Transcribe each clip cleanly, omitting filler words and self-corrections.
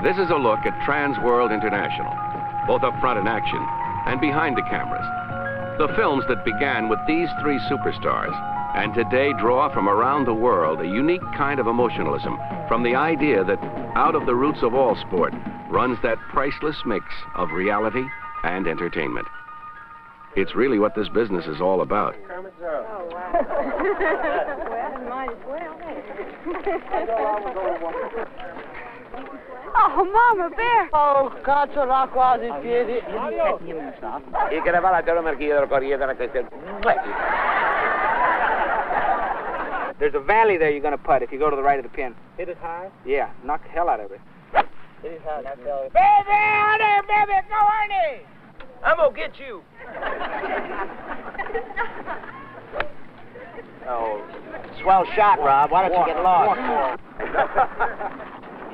This is a look at Trans World International, both up front in action and behind the cameras. The films that began with these three superstars and today draw from around the world a unique kind of emotionalism from the idea that out of the roots of all sport runs that priceless mix of reality and entertainment. It's really what this business is all about. Oh, wow. Well, might as well. Oh, Mama Bear. Oh, cazzo, là quasi in piedi. E che ne va la telemarchia del Corriere della Cristiana. There's a valley there you're going to putt if you go to the right of the pin. Hit it high? Yeah, knock the hell out of it. Hit it high. Baby, Ernie, baby, go Ernie! I'm going to get you. Oh, swell shot, Rob. Why don't you get lost?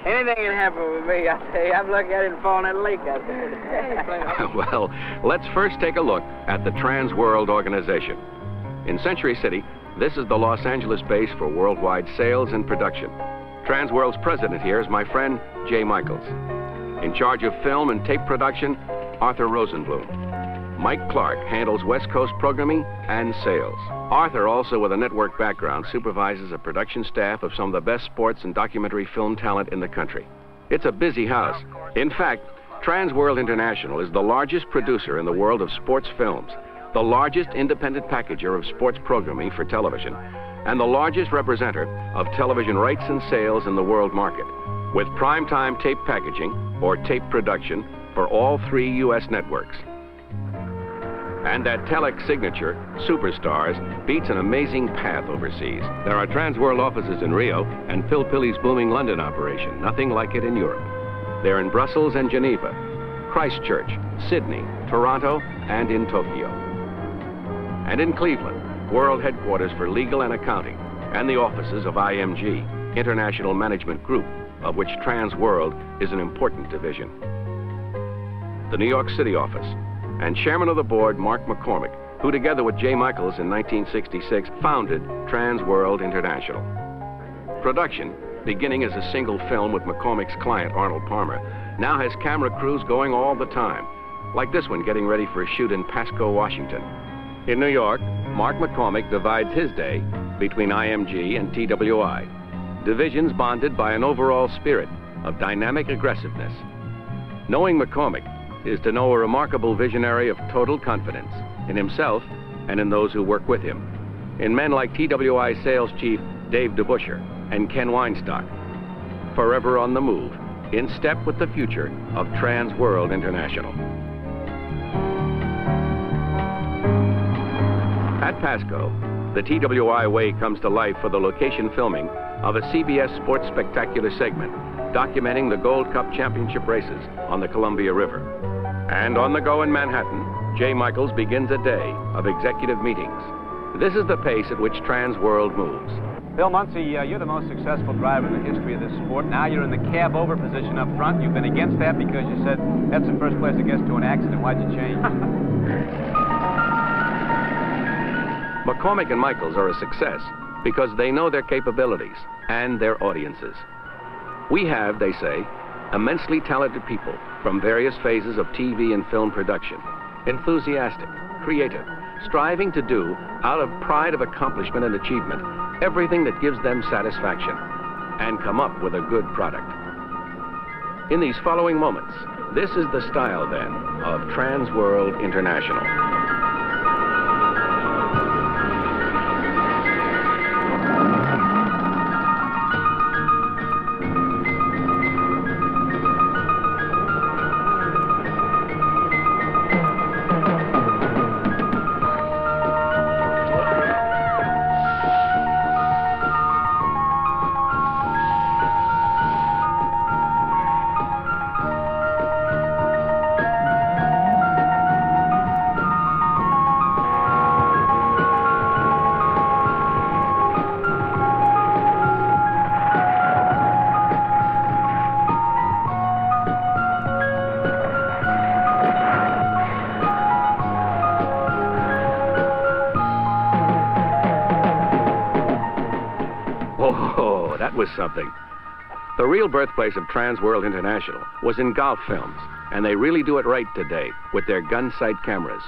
Anything can happen with me, I tell you. I'm lucky I didn't fall in that lake out there. Well, let's first take a look at the Trans World Organization. In Century City, this is the Los Angeles base for worldwide sales and production. Trans World's president here is my friend, Jay Michaels. In charge of film and tape production, Arthur Rosenblum. Mike Clark handles West Coast programming and sales. Arthur, also with a network background, supervises a production staff of some of the best sports and documentary film talent in the country. It's a busy house. In fact, Trans World International is the largest producer in the world of sports films, the largest independent packager of sports programming for television, and the largest representative of television rights and sales in the world market, with primetime tape packaging or tape production for all 3 U.S. networks. And that telex signature, Superstars, beats an amazing path overseas. There are Trans World offices in Rio and Phil Pilley's booming London operation, nothing like it in Europe. They're in Brussels and Geneva, Christchurch, Sydney, Toronto, and in Tokyo. And in Cleveland, world headquarters for legal and accounting, and the offices of IMG, International Management Group, of which Trans World is an important division. The New York City office, and chairman of the board, Mark McCormick, who together with Jay Michaels in 1966 founded Trans World International. Production, beginning as a single film with McCormick's client, Arnold Palmer, now has camera crews going all the time, like this one getting ready for a shoot in Pasco, Washington. In New York, Mark McCormick divides his day between IMG and TWI, divisions bonded by an overall spirit of dynamic aggressiveness. Knowing McCormick is to know a remarkable visionary of total confidence in himself and in those who work with him, in men like TWI sales chief Dave DeBuscher and Ken Weinstock, forever on the move, in step with the future of Trans World International. At Pasco, the TWI way comes to life for the location filming of a CBS Sports Spectacular segment documenting the Gold Cup Championship races on the Columbia River. And on the go in Manhattan, Jay Michaels begins a day of executive meetings. This is the pace at which Trans World moves. Bill Muncie, you're the most successful driver in the history of this sport. Now you're in the cab over position up front. You've been against that because you said that's the first place it gets to an accident. Why'd you change? McCormick and Michaels are a success because they know their capabilities and their audiences. We have, they say, immensely talented people from various phases of TV and film production, enthusiastic, creative, striving to do, out of pride of accomplishment and achievement, everything that gives them satisfaction, and come up with a good product. In these following moments, this is the style, then, of Trans World International. Oh, that was something. The real birthplace of Trans World International was in golf films, and they really do it right today with their gun sight cameras.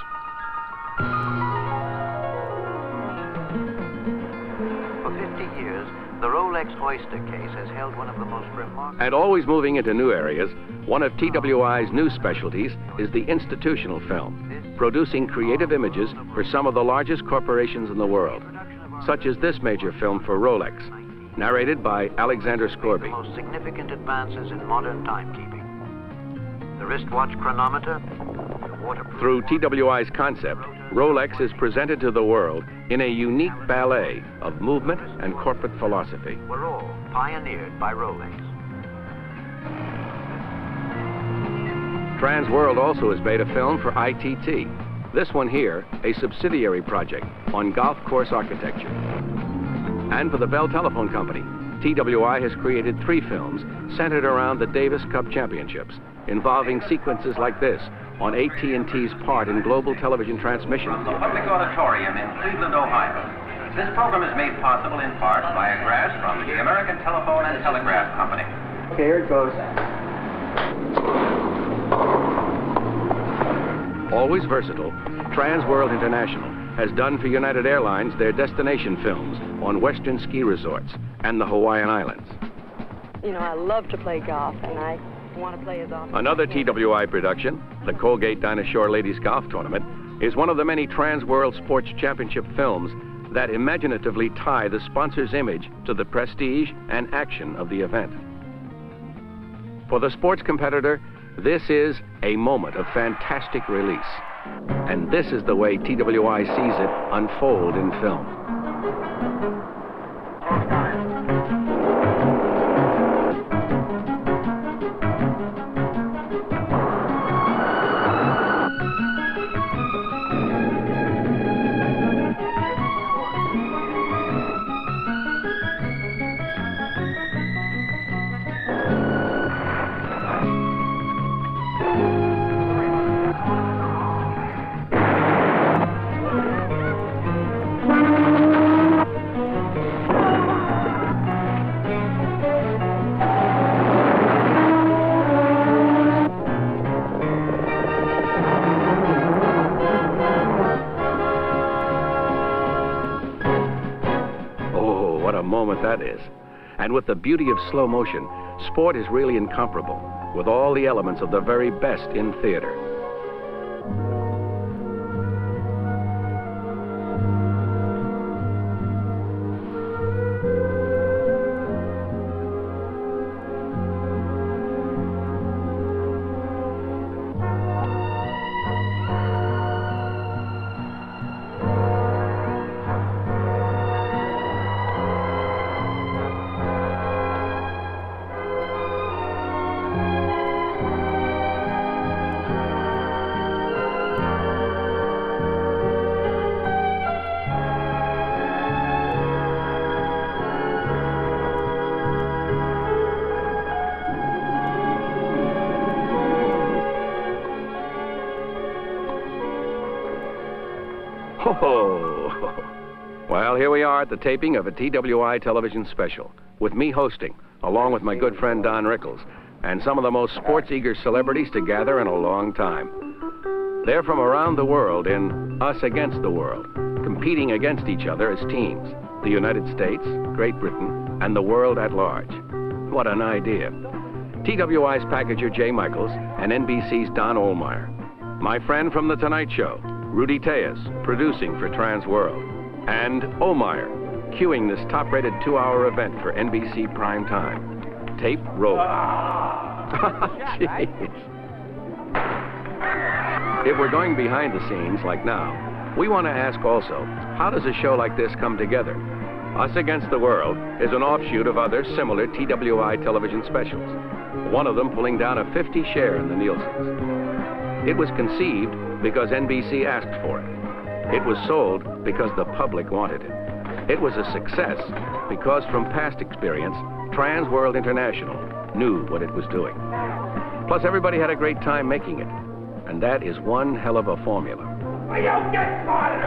For 50 years, the Rolex Oyster case has held one of the most remarkable... And always moving into new areas, one of TWI's new specialties is the institutional film, producing creative images for some of the largest corporations in the world, such as this major film for Rolex, narrated by Alexander Scorby. The most significant advances in modern timekeeping. The wristwatch chronometer, the waterproof... Through TWI's concept, Rolex is presented to the world in a unique ballet of movement and corporate philosophy. Were all pioneered by Rolex. Trans World also has made a film for ITT. This one here, a subsidiary project on golf course architecture. And for the Bell Telephone Company, TWI has created 3 films centered around the Davis Cup Championships, involving sequences like this on AT&T's part in global television transmission. From the Public Auditorium in Cleveland, Ohio. This program is made possible in part by a grant from the American Telephone and Telegraph Company. Okay, here it goes. Always versatile, Trans World International has done for United Airlines their destination films on Western ski resorts and the Hawaiian Islands. You know, I love to play golf, and I want to play as often. Another TWI production, the Colgate Dinah Shore Ladies Golf Tournament, is one of the many Trans World Sports Championship films that imaginatively tie the sponsor's image to the prestige and action of the event. For the sports competitor, this is a moment of fantastic release. And this is the way TWI sees it unfold in film. Moment that is. And with the beauty of slow motion, sport is really incomparable, with all the elements of the very best in theater. Oh, well, here we are at the taping of a TWI television special, with me hosting, along with my good friend Don Rickles, and some of the most sports-eager celebrities to gather in a long time. They're from around the world in Us Against the World, competing against each other as teams, the United States, Great Britain, and the world at large. What an idea. TWI's packager Jay Michaels and NBC's Don Ohlmeyer. My friend from The Tonight Show, Rudy Tejas, producing for Trans World, and Ohlmeyer, cueing this top-rated 2-hour event for NBC prime time. Tape roll. Jeez. If we're going behind the scenes like now, we want to ask also, how does a show like this come together? Us Against the World is an offshoot of other similar TWI television specials, one of them pulling down a 50 share in the Nielsen's. It was conceived because NBC asked for it. It was sold because the public wanted it. It was a success because from past experience, Trans World International knew what it was doing. Plus, everybody had a great time making it. And that is one hell of a formula. We don't get started!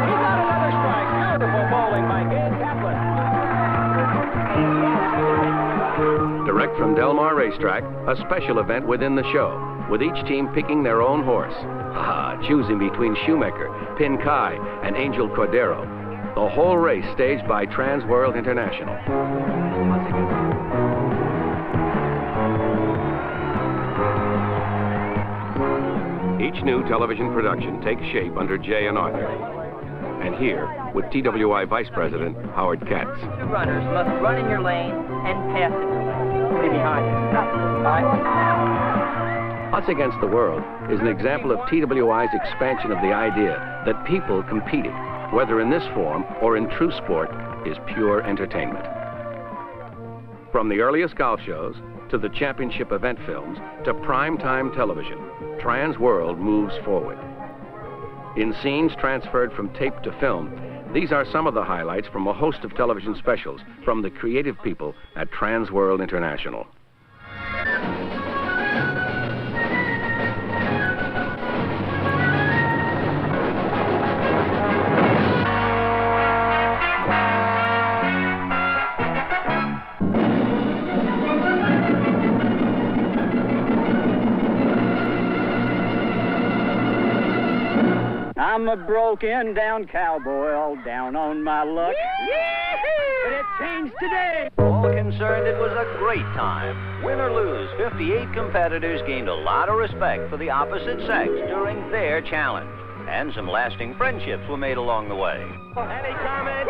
He's got another strike. Beautiful bowling by Gabe Kaplan. Direct from Del Mar Racetrack, a special event within the show, with each team picking their own horse. Choosing between Shoemaker, Pin Kai, and Angel Cordero. The whole race staged by Trans World International. Each new television production takes shape under Jay and Arthur. And here, with TWI Vice President Howard Katz. Two runners must run in your lane and pass in your lane. Be behind you. Us Against the World is an example of TWI's expansion of the idea that people competing, whether in this form or in true sport, is pure entertainment. From the earliest golf shows, to the championship event films, to primetime television, Trans World moves forward. In scenes transferred from tape to film, these are some of the highlights from a host of television specials from the creative people at Trans World International. I'm a broken down cowboy, all down on my luck. But it changed today. All concerned, it was a great time. Win or lose, 58 competitors gained a lot of respect for the opposite sex during their challenge. And some lasting friendships were made along the way. Any comment?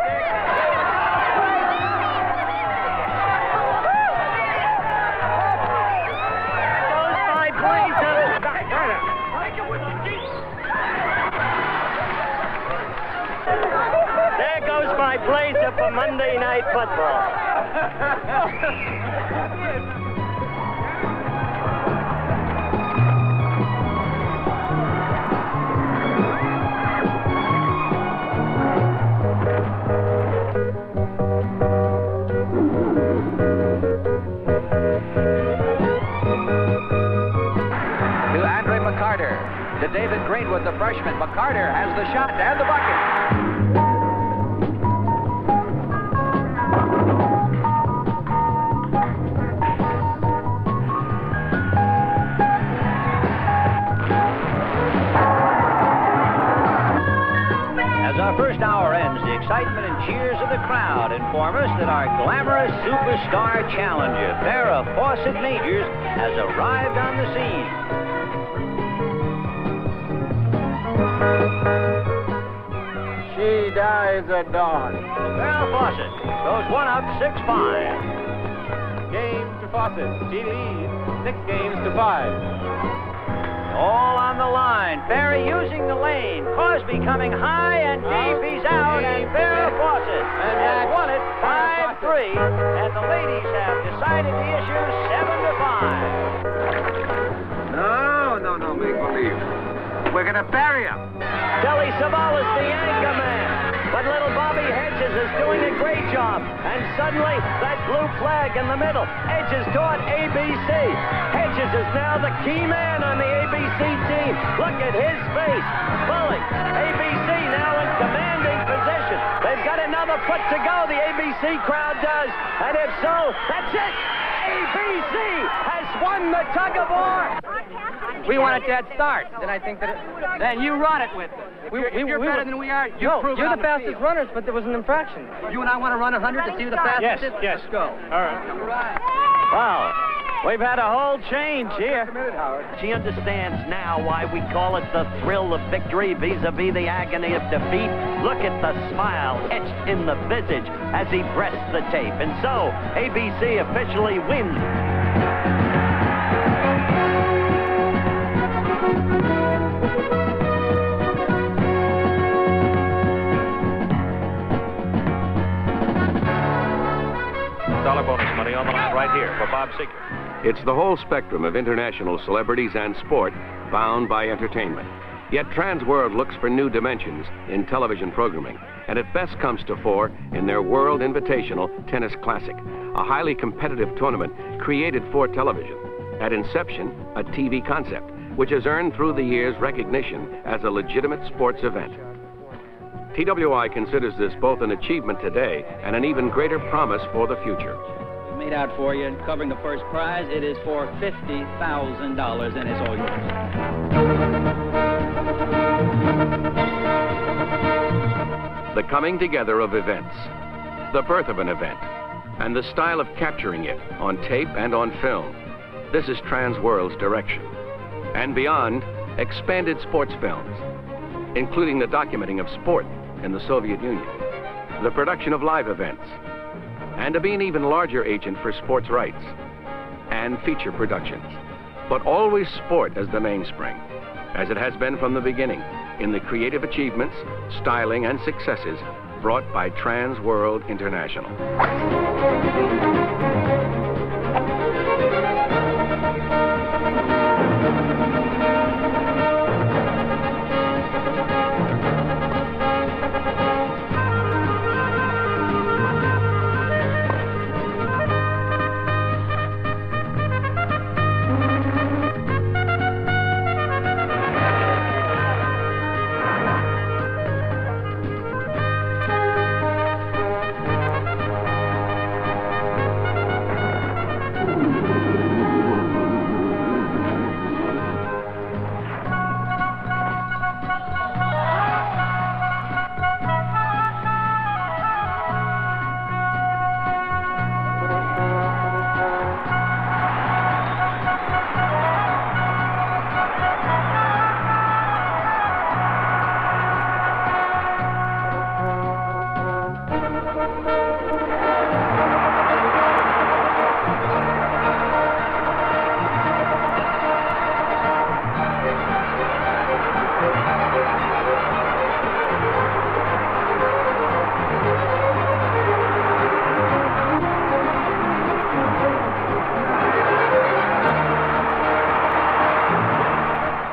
There goes my blazer for Monday Night Football. To David Greenwood, the freshman. McCarter has the shot and the bucket. As our first hour ends, the excitement and cheers of the crowd inform us that our glamorous superstar challenger, Farrah Fawcett Majors, has arrived on the scene. She dies at dawn. Farrah Fawcett goes one up, 6-5. Game to Fawcett. TD, 6 games to 5. All on the line. Farrah using the lane. Cosby coming high and deep. He's out, and Farrah Fawcett has won it 5-3. And the ladies have decided the issue 7-5. No, make believe. We're gonna bury him. Telly Savalas, the anchor man. But little Bobby Hedges is doing a great job. And suddenly, that blue flag in the middle edges toward ABC. Hedges is now the key man on the ABC team. Look at his face. Pulling. ABC now in commanding position. They've got another foot to go, the ABC crowd does. And if so, that's it. ABC has won the tug of war. We wanted that start. Then I think that then you run it with us. You're better than we are. You're the fastest runners, but there was an infraction. You and I want to run 100 to see who the fastest is? Yes. Let's go. All right. Well, we've had a whole change here. She understands now why we call it the thrill of victory vis-a-vis the agony of defeat. Look at the smile etched in the visage as he breasts the tape. And so, ABC officially wins. $1 bonus money on the line right here for Bob Seeger. It's the whole spectrum of international celebrities and sport bound by entertainment. Yet Trans World looks for new dimensions in television programming, and it best comes to fore in their World Invitational Tennis Classic, a highly competitive tournament created for television. At inception, a TV concept, which has earned through the years recognition as a legitimate sports event. TWI considers this both an achievement today and an even greater promise for the future. made out for you, covering the first prize. It is for $50,000, and it's all yours. The coming together of events, the birth of an event, and the style of capturing it on tape and on film. This is Transworld's direction. And beyond, expanded sports films, including the documenting of sport in the Soviet Union, the production of live events, and to be an even larger agent for sports rights and feature productions. But always sport as the mainspring, as it has been from the beginning, in the creative achievements, styling, and successes brought by Transworld International.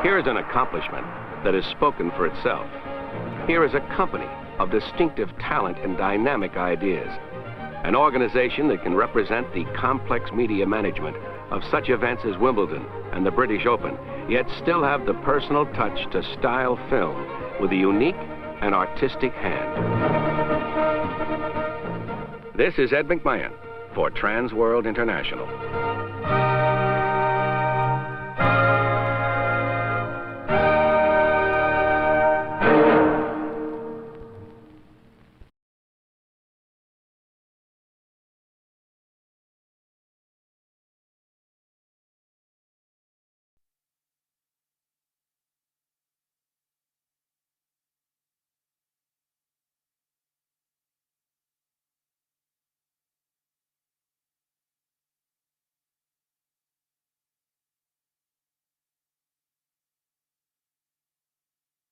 Here is an accomplishment that has spoken for itself. Here is a company of distinctive talent and dynamic ideas. An organization that can represent the complex media management of such events as Wimbledon and the British Open, yet still have the personal touch to style film with a unique and artistic hand. This is Ed McMahon for Transworld International.